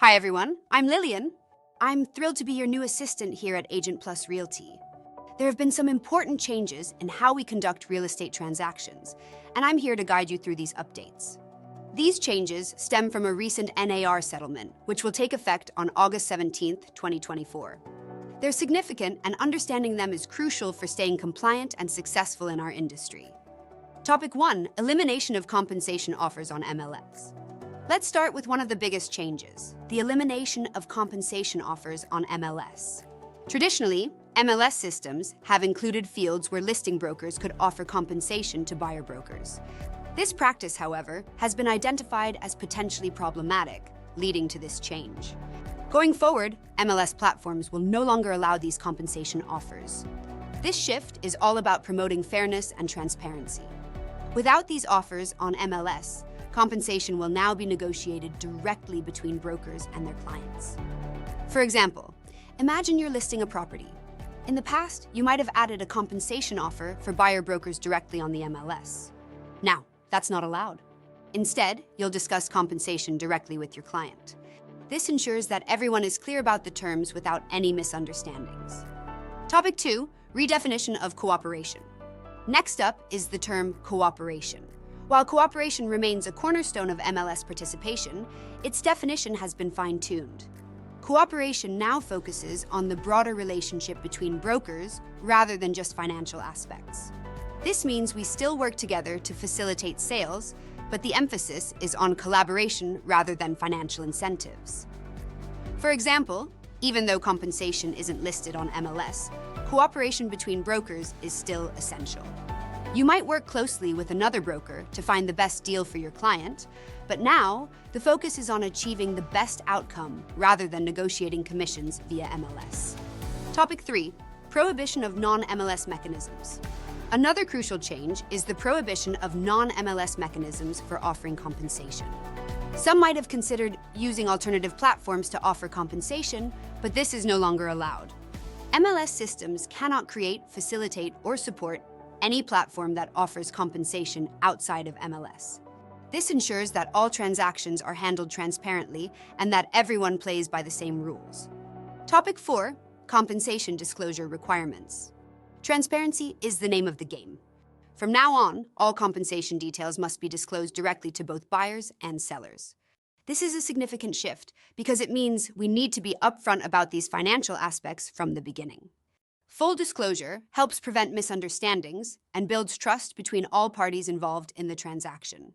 Hi everyone, I'm Lilian. I'm thrilled to be your new assistant here at Agent Plus Realty. There have been some important changes in how we conduct real estate transactions, and I'm here to guide you through these updates. These changes stem from a recent NAR settlement, which will take effect on August 17th, 2024. They're significant, and understanding them is crucial for staying compliant and successful in our industry. Topic 1. Elimination of compensation offers on MLS. Let's start with one of the biggest changes, the elimination of compensation offers on MLS. Traditionally, MLS systems have included fields where listing brokers could offer compensation to buyer brokers. This practice, however, has been identified as potentially problematic, leading to this change. Going forward, MLS platforms will no longer allow these compensation offers. This shift is all about promoting fairness and transparency. Without these offers on MLS, compensation will now be negotiated directly between brokers and their clients. For example, imagine you're listing a property. In the past, you might have added a compensation offer for buyer brokers directly on the MLS. Now, that's not allowed. Instead, you'll discuss compensation directly with your client. This ensures that everyone is clear about the terms without any misunderstandings. Topic 2, redefinition of cooperation. Next up is the term cooperation. While cooperation remains a cornerstone of MLS participation, its definition has been fine-tuned. Cooperation now focuses on the broader relationship between brokers rather than just financial aspects. This means we still work together to facilitate sales, but the emphasis is on collaboration rather than financial incentives. For example, even though compensation isn't listed on MLS, cooperation between brokers is still essential. You might work closely with another broker to find the best deal for your client, but now the focus is on achieving the best outcome rather than negotiating commissions via MLS. Topic 3, prohibition of non-MLS mechanisms. Another crucial change is the prohibition of non-MLS mechanisms for offering compensation. Some might have considered using alternative platforms to offer compensation, but this is no longer allowed. MLS systems cannot create, facilitate, or support any platform that offers compensation outside of MLS. This ensures that all transactions are handled transparently and that everyone plays by the same rules. Topic 4, compensation disclosure requirements. Transparency is the name of the game. From now on, all compensation details must be disclosed directly to both buyers and sellers. This is a significant shift because it means we need to be upfront about these financial aspects from the beginning. Full disclosure helps prevent misunderstandings and builds trust between all parties involved in the transaction.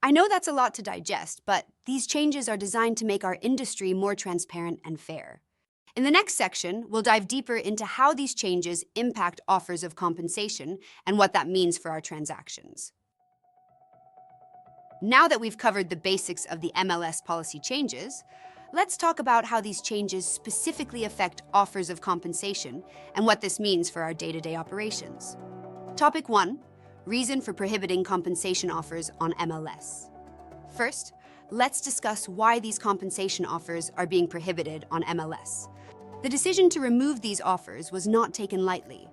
I know that's a lot to digest, but these changes are designed to make our industry more transparent and fair. In the next section, we'll dive deeper into how these changes impact offers of compensation and what that means for our transactions. Now that we've covered the basics of the MLS policy changes, let's talk about how these changes specifically affect offers of compensation and what this means for our day-to-day operations. Topic 1, reason for prohibiting compensation offers on MLS. First, let's discuss why these compensation offers are being prohibited on MLS. The decision to remove these offers was not taken lightly.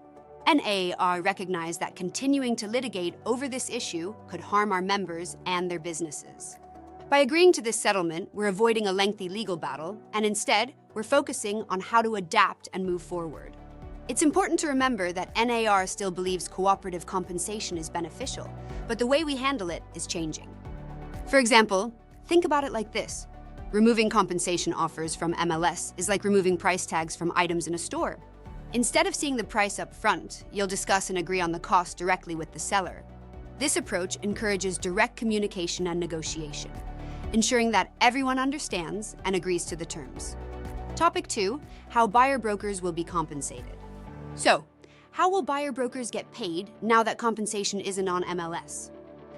NAR recognized that continuing to litigate over this issue could harm our members and their businesses. By agreeing to this settlement, we're avoiding a lengthy legal battle, and instead, we're focusing on how to adapt and move forward. It's important to remember that NAR still believes cooperative compensation is beneficial, but the way we handle it is changing. For example, think about it like this. Removing compensation offers from MLS is like removing price tags from items in a store. Instead of seeing the price up front, you'll discuss and agree on the cost directly with the seller. This approach encourages direct communication and negotiation, ensuring that everyone understands and agrees to the terms. Topic 2, how buyer brokers will be compensated. So, how will buyer brokers get paid now that compensation isn't on MLS?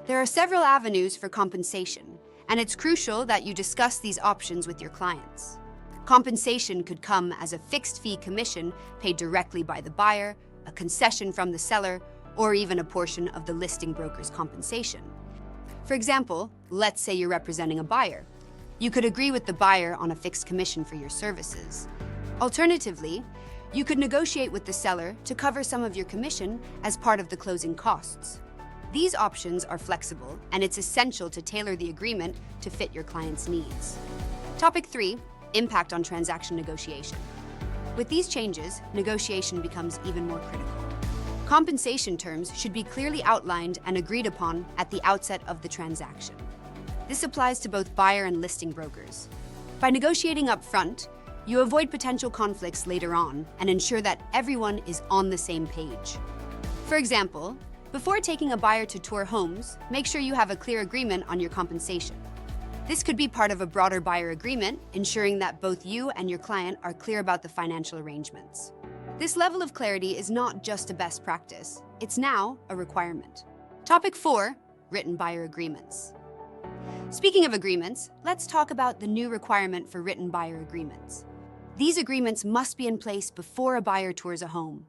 There are several avenues for compensation, and it's crucial that you discuss these options with your clients. Compensation could come as a fixed-fee commission paid directly by the buyer, a concession from the seller, or even a portion of the listing broker's compensation. For example, let's say you're representing a buyer. You could agree with the buyer on a fixed commission for your services. Alternatively, you could negotiate with the seller to cover some of your commission as part of the closing costs. These options are flexible, and it's essential to tailor the agreement to fit your client's needs. Topic 3, impact on transaction negotiation. With these changes, negotiation becomes even more critical. Compensation terms should be clearly outlined and agreed upon at the outset of the transaction. This applies to both buyer and listing brokers. By negotiating up front, you avoid potential conflicts later on and ensure that everyone is on the same page. For example, before taking a buyer to tour homes, make sure you have a clear agreement on your compensation. This could be part of a broader buyer agreement, ensuring that both you and your client are clear about the financial arrangements. This level of clarity is not just a best practice, it's now a requirement. Topic 4, written buyer agreements. Speaking of agreements, let's talk about the new requirement for written buyer agreements. These agreements must be in place before a buyer tours a home.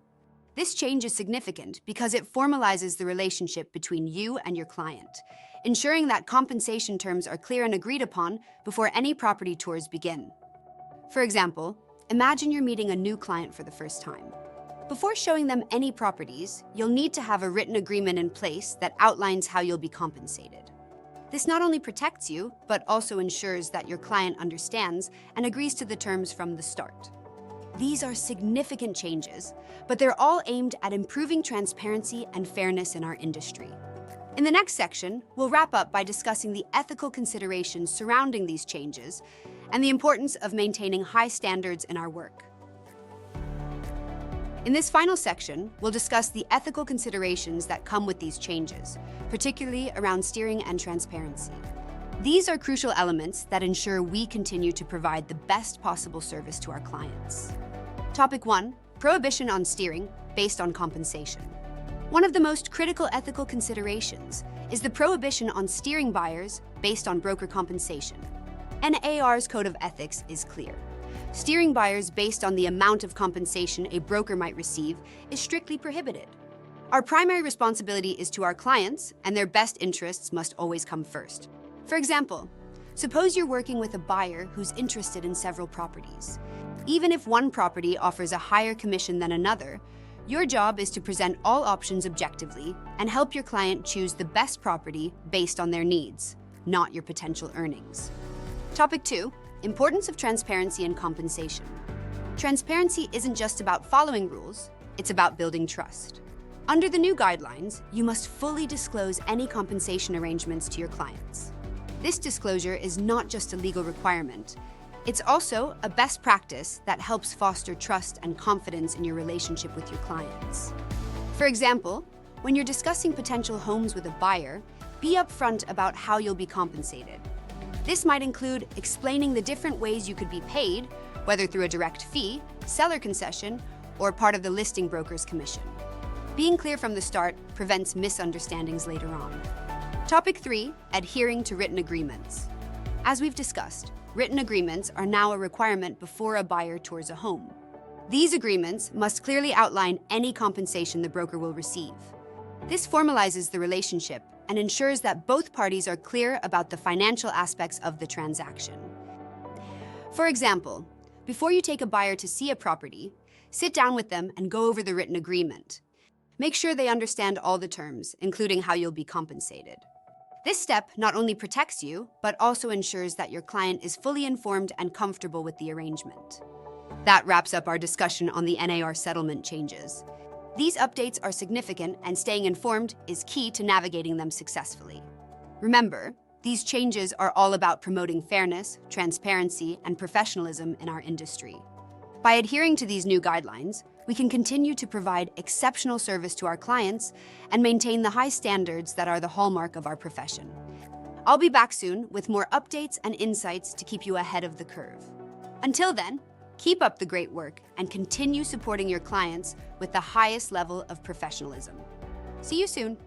This change is significant because it formalizes the relationship between you and your client, ensuring that compensation terms are clear and agreed upon before any property tours begin. For example, imagine you're meeting a new client for the first time. Before showing them any properties, you'll need to have a written agreement in place that outlines how you'll be compensated. This not only protects you, but also ensures that your client understands and agrees to the terms from the start. These are significant changes, but they're all aimed at improving transparency and fairness in our industry. In the next section, we'll wrap up by discussing the ethical considerations surrounding these changes and the importance of maintaining high standards in our work. In this final section, we'll discuss the ethical considerations that come with these changes, particularly around steering and transparency. These are crucial elements that ensure we continue to provide the best possible service to our clients. Topic 1, prohibition on steering based on compensation. One of the most critical ethical considerations is the prohibition on steering buyers based on broker compensation. NAR's code of ethics is clear. Steering buyers based on the amount of compensation a broker might receive is strictly prohibited. Our primary responsibility is to our clients, and their best interests must always come first. For example, suppose you're working with a buyer who's interested in several properties. Even if one property offers a higher commission than another, your job is to present all options objectively and help your client choose the best property based on their needs, not your potential earnings. Topic 2, importance of transparency and compensation. Transparency isn't just about following rules, it's about building trust. Under the new guidelines, you must fully disclose any compensation arrangements to your clients. This disclosure is not just a legal requirement, it's also a best practice that helps foster trust and confidence in your relationship with your clients. For example, when you're discussing potential homes with a buyer, be upfront about how you'll be compensated. This might include explaining the different ways you could be paid, whether through a direct fee, seller concession, or part of the listing broker's commission. Being clear from the start prevents misunderstandings later on. Topic 3, adhering to written agreements. As we've discussed, written agreements are now a requirement before a buyer tours a home. These agreements must clearly outline any compensation the broker will receive. This formalizes the relationship and ensures that both parties are clear about the financial aspects of the transaction. For example, before you take a buyer to see a property, sit down with them and go over the written agreement. Make sure they understand all the terms, including how you'll be compensated. This step not only protects you, but also ensures that your client is fully informed and comfortable with the arrangement. That wraps up our discussion on the NAR settlement changes. These updates are significant, and staying informed is key to navigating them successfully. Remember, these changes are all about promoting fairness, transparency, and professionalism in our industry. By adhering to these new guidelines, we can continue to provide exceptional service to our clients and maintain the high standards that are the hallmark of our profession. I'll be back soon with more updates and insights to keep you ahead of the curve. Until then, keep up the great work and continue supporting your clients with the highest level of professionalism. See you soon.